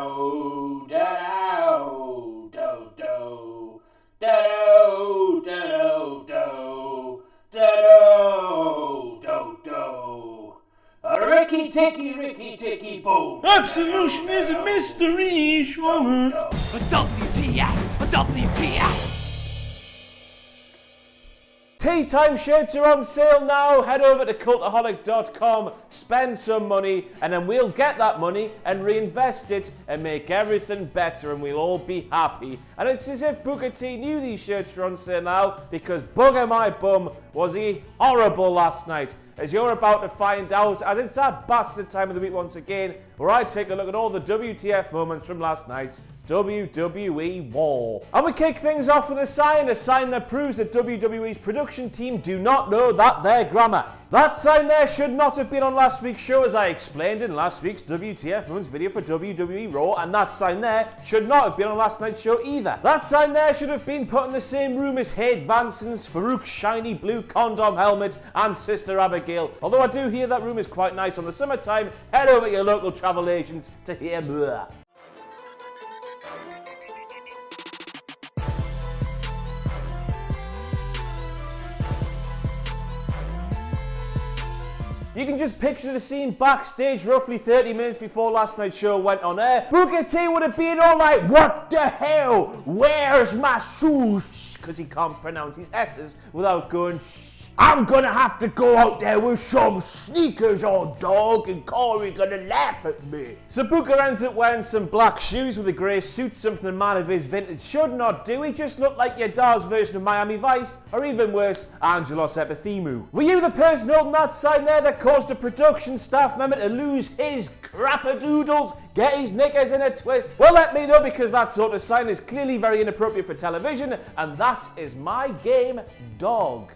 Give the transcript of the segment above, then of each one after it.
do do do do do do do do do do do. Ricky ticky boom. Absolution is a mystery, Schwammer. WTF! Tea time shirts are on sale now. Head over to cultaholic.com, spend some money, and then we'll get that money and reinvest it and make everything better, and we'll all be happy. And it's as if Booker T knew these shirts were on sale now, because bugger my bum was he horrible last night. As you're about to find out, as it's that bastard time of the week once again, where I take a look at all the WTF moments from last night's WWE Raw. And we kick things off with a sign that proves that WWE's production team do not know that they're grammar. That sign there should not have been on last week's show, as I explained in last week's WTF Moments video for WWE Raw, and that sign there should not have been on last night's show either. That sign there should have been put in the same room as Hade Vanson's Farouk's shiny blue condom helmet and Sister Abigail. Although I do hear that room is quite nice on the summertime, head over to your local travel agents to hear more. You can just picture the scene backstage roughly 30 minutes before last night's show went on air. Booker T would have been all like, "What the hell? Where's my shoes?" Because he can't pronounce his S's without going shh. "I'm gonna have to go out there with some sneakers on, dog, and Corey gonna laugh at me." So Booker ends up wearing some black shoes with a grey suit, something a man of his vintage should not do. He just looked like your Dar's version of Miami Vice, or even worse, Angelos Epithemu. Were you the person holding that sign there that caused a production staff member to lose his crappadoodles, get his knickers in a twist? Well, let me know, because that sort of sign is clearly very inappropriate for television, and that is my game, dog.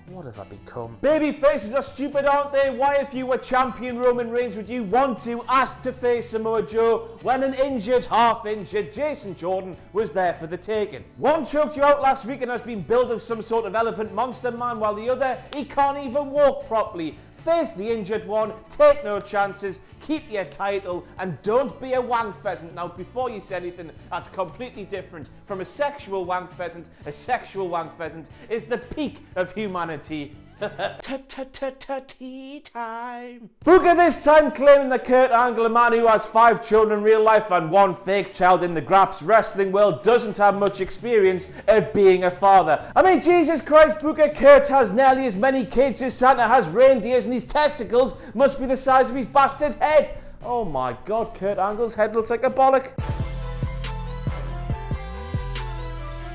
What have I become? Baby faces are stupid, aren't they? Why, if you were champion Roman Reigns, would you want to ask to face Samoa Joe when an injured, half-injured Jason Jordan was there for the taking? One choked you out last week and has been billed as some sort of elephant monster man, while the other, he can't even walk properly. Face the injured one, take no chances, keep your title, and don't be a wank pheasant. Now, before you say anything, that's completely different from a sexual wank pheasant. A sexual wank pheasant is the peak of humanity. Tea time. Booker this time claiming that Kurt Angle, a man who has 5 children in real life and 1 fake child in the Graps wrestling world, doesn't have much experience at being a father. I mean, Jesus Christ, Booker, Kurt has nearly as many kids as Santa has reindeers, and his testicles must be the size of his bastard head. Oh my God, Kurt Angle's head looks like a bollock.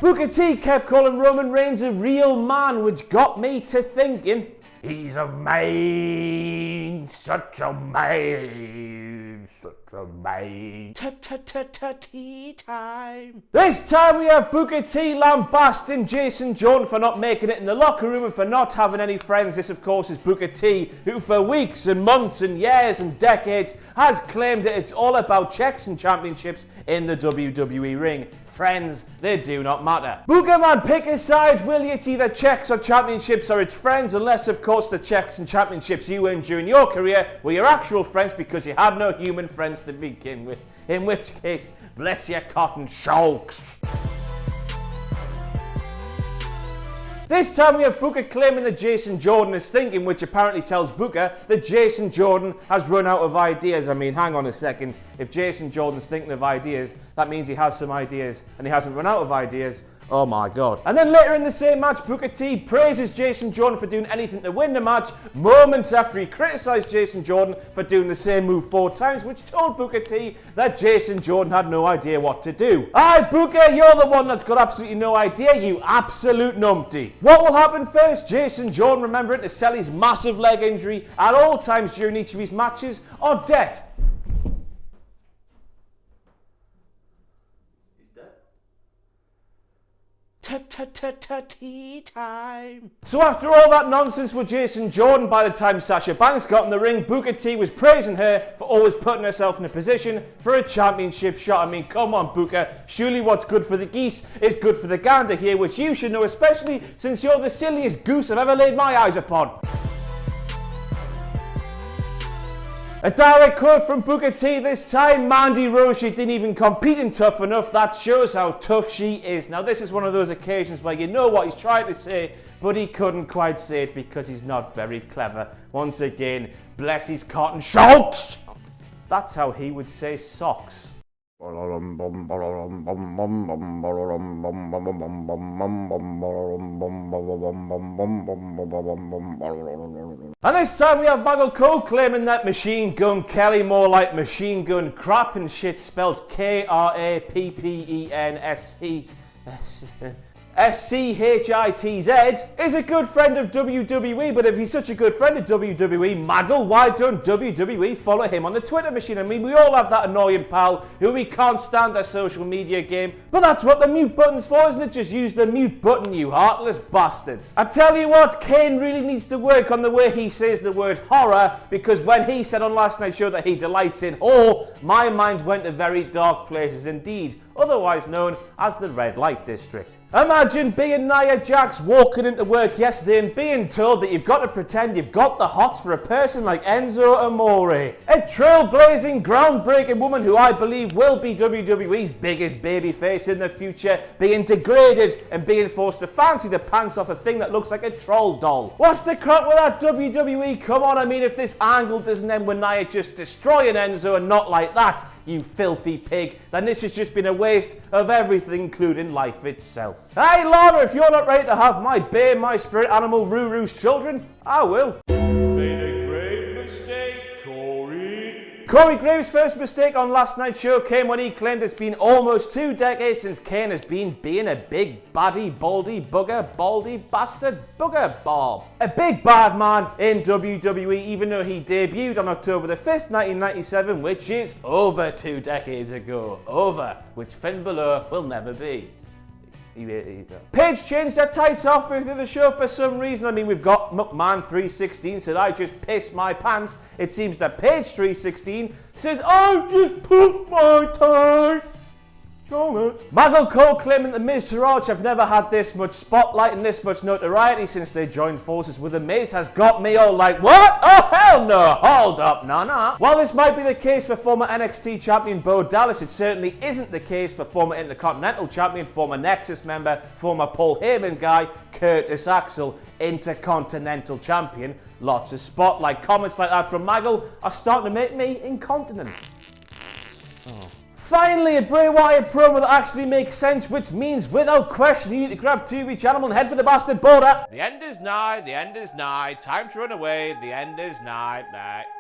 Booker T kept calling Roman Reigns a real man, which got me to thinking, he's a man, such a man, such a man. Tea time. This time we have Booker T lambasting Jason Jordan for not making it in the locker room and for not having any friends. This, of course, is Booker T, who for weeks and months and years and decades has claimed that it's all about checks and championships in the WWE ring. Friends, they do not matter. Booker man, pick a side, will you? It's either checks or championships or it's friends, unless of course the checks and championships you earned during your career were your actual friends because you had no human friends to begin with. In which case, bless your cotton shoulders. This time we have Booker claiming that Jason Jordan is thinking, which apparently tells Booker that Jason Jordan has run out of ideas. I mean, hang on a second. If Jason Jordan's thinking of ideas, that means he has some ideas and he hasn't run out of ideas. Oh my God. And then later in the same match, Booker T praises Jason Jordan for doing anything to win the match, moments after he criticised Jason Jordan for doing the same move 4 times, which told Booker T that Jason Jordan had no idea what to do. Aye, Booker, you're the one that's got absolutely no idea, you absolute numpty. What will happen first? Jason Jordan remembering to sell his massive leg injury at all times during each of his matches, or death? Tea time. So after all that nonsense with Jason Jordan, by the time Sasha Banks got in the ring, Booker T was praising her for always putting herself in a position for a championship shot. I mean, come on, Booker. Surely what's good for the geese is good for the gander here, which you should know, especially since you're the silliest goose I've ever laid my eyes upon. A direct quote from Booker T this time, Mandy Rose, she didn't even compete in Tough Enough. That shows how tough she is. Now this is one of those occasions where you know what he's trying to say, but he couldn't quite say it because he's not very clever. Once again, bless his cotton socks. That's how he would say socks. And this time we have Michael Cole claiming that Machine Gun Kelly, more like Machine Gun Crap and shit, spelled K-R-A-P-P-E-N-S-C-H-I-T-Z, is a good friend of WWE, but if he's such a good friend of WWE, Maggle, why don't WWE follow him on the Twitter machine? I mean, we all have that annoying pal who we can't stand their social media game, but that's what the mute button's for, isn't it? Just use the mute button, you heartless bastards. I tell you what, Kane really needs to work on the way he says the word horror, because when he said on last night's show that he delights in horror, my mind went to very dark places indeed, otherwise known as the Red Light District. Imagine being Nia Jax walking into work yesterday and being told that you've got to pretend you've got the hots for a person like Enzo Amore. A trailblazing, groundbreaking woman who I believe will be WWE's biggest babyface in the future, being degraded and being forced to fancy the pants off a thing that looks like a troll doll. What's the crap with that, WWE? Come on, I mean, if this angle doesn't end with Nia just destroying Enzo and not like that, you filthy pig, then this has just been a waste of everything, including life itself. Hey Lana, if you're not ready to have my bear, my spirit animal, Ruru's children, I will. Made a grave mistake, Corey. Corey Graves' first mistake on last night's show came when he claimed it's been almost 2 decades since Kane has been being a big baddie, baldy, bugger, baldy, bastard, bugger, bob. A big bad man in WWE, even though he debuted on October the 5th, 1997, which is over 2 decades ago. Over, which Finn Balor will never be. Paige changed her tights halfway through the show for some reason. I mean, we've got McMahon316 said, I just pissed my pants. It seems that Paige316 says, I just put my tights. Michael Cole claiming the Miz Siraj have never had this much spotlight and this much notoriety since they joined forces with the Miz has got me all like, what? Oh hell no, hold up, nah. While this might be the case for former NXT champion Bo Dallas, it certainly isn't the case for former Intercontinental champion, former Nexus member, former Paul Heyman guy, Curtis Axel, Intercontinental champion. Lots of spotlight. Comments like that from Michael are starting to make me incontinent. Finally, a Bray Wyatt promo that actually makes sense, which means, without question, you need to grab 2 of each animal and head for the bastard border. The end is nigh, time to run away, the end is nigh.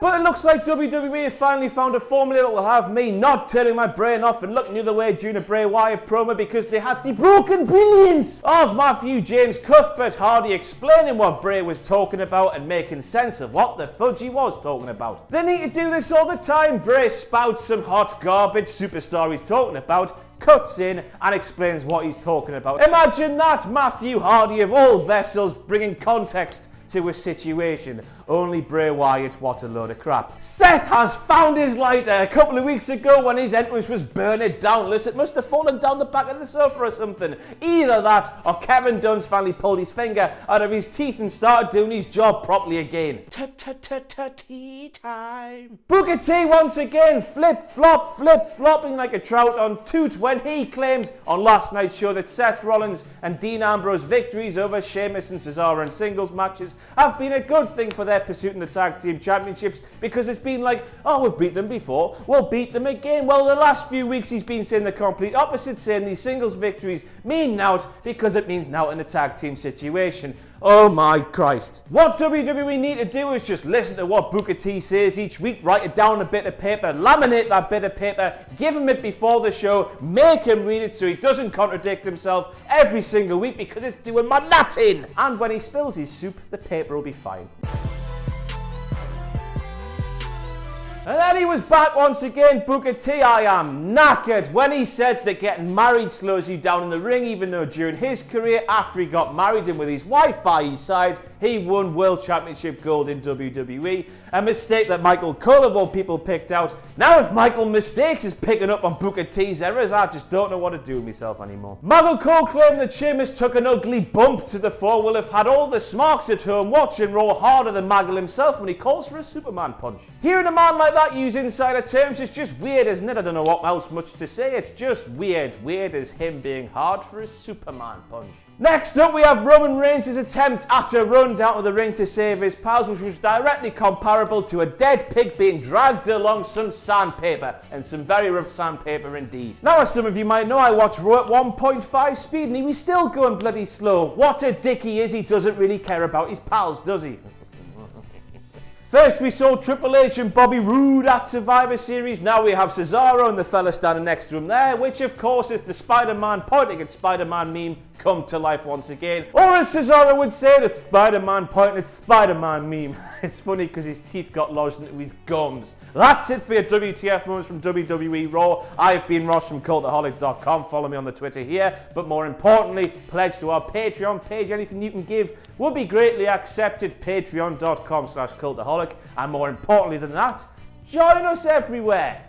But it looks like WWE have finally found a formula that will have me not turning my brain off and looking the other way during a Bray Wyatt promo, because they had the broken brilliance of Matthew James Cuthbert Hardy explaining what Bray was talking about and making sense of what the fudge he was talking about. They need to do this all the time. Bray spouts some hot garbage superstar he's talking about, cuts in and explains what he's talking about. Imagine that, Matthew Hardy of all vessels bringing context to a situation. Only Bray Wyatt, what a load of crap. Seth has found his lighter. A couple of weeks ago when his entrance was burning downless, it must have fallen down the back of the sofa or something. Either that or Kevin Dunn's finally pulled his finger out of his teeth and started doing his job properly again. Tea time. Booker T once again flip-flopping like a trout on toot when he claimed on last night's show that Seth Rollins and Dean Ambrose victories over Sheamus and Cesaro in singles matches have been a good thing for their pursuit in the tag team championships, because it's been like, oh, we've beat them before, we'll beat them again. Well, the last few weeks he's been saying the complete opposite, saying these singles victories mean nought because it means nought in a tag team situation. Oh my Christ. What WWE need to do is just listen to what Booker T says each week, write it down on a bit of paper, laminate that bit of paper, give him it before the show, make him read it so he doesn't contradict himself every single week, because it's doing my Latin. And when he spills his soup, the paper will be fine. And then he was back once again, Booker T. I am knackered when he said that getting married slows you down in the ring, even though during his career, after he got married and with his wife by his side, he won World Championship gold in WWE. A mistake that Michael Cole, of all people, picked out. Now if Michael Mistakes is picking up on Booker T's errors, I just don't know what to do with myself anymore. Michael Cole claimed that Sheamus took an ugly bump to the floor. Will have had all the smarks at home watching Raw harder than Michael himself when he calls for a Superman punch. Hearing a man like that use insider terms is just weird, isn't it? I don't know what else much to say. It's just weird. Weird as him being hard for a Superman punch. Next up, we have Roman Reigns' attempt at a run down to the ring to save his pals, which was directly comparable to a dead pig being dragged along some sandpaper, and some very rough sandpaper indeed. Now, as some of you might know, I watch Raw at 1.5 speed, and he was still going bloody slow. What a dick he is, he doesn't really care about his pals, does he? First, we saw Triple H and Bobby Roode at Survivor Series. Now we have Cesaro and the fella standing next to him there, which of course is the Spider-Man pointing at Spider-Man meme come to life once again. Or as Cesaro would say, the Spider-Man pointing at Spider-Man meme. It's funny because his teeth got lodged into his gums. That's it for your WTF moments from WWE Raw. I've been Ross from Cultaholic.com. Follow me on the Twitter here. But more importantly, pledge to our Patreon page. Anything you can give will be greatly accepted. Patreon.com/Cultaholic. And more importantly than that, join us everywhere.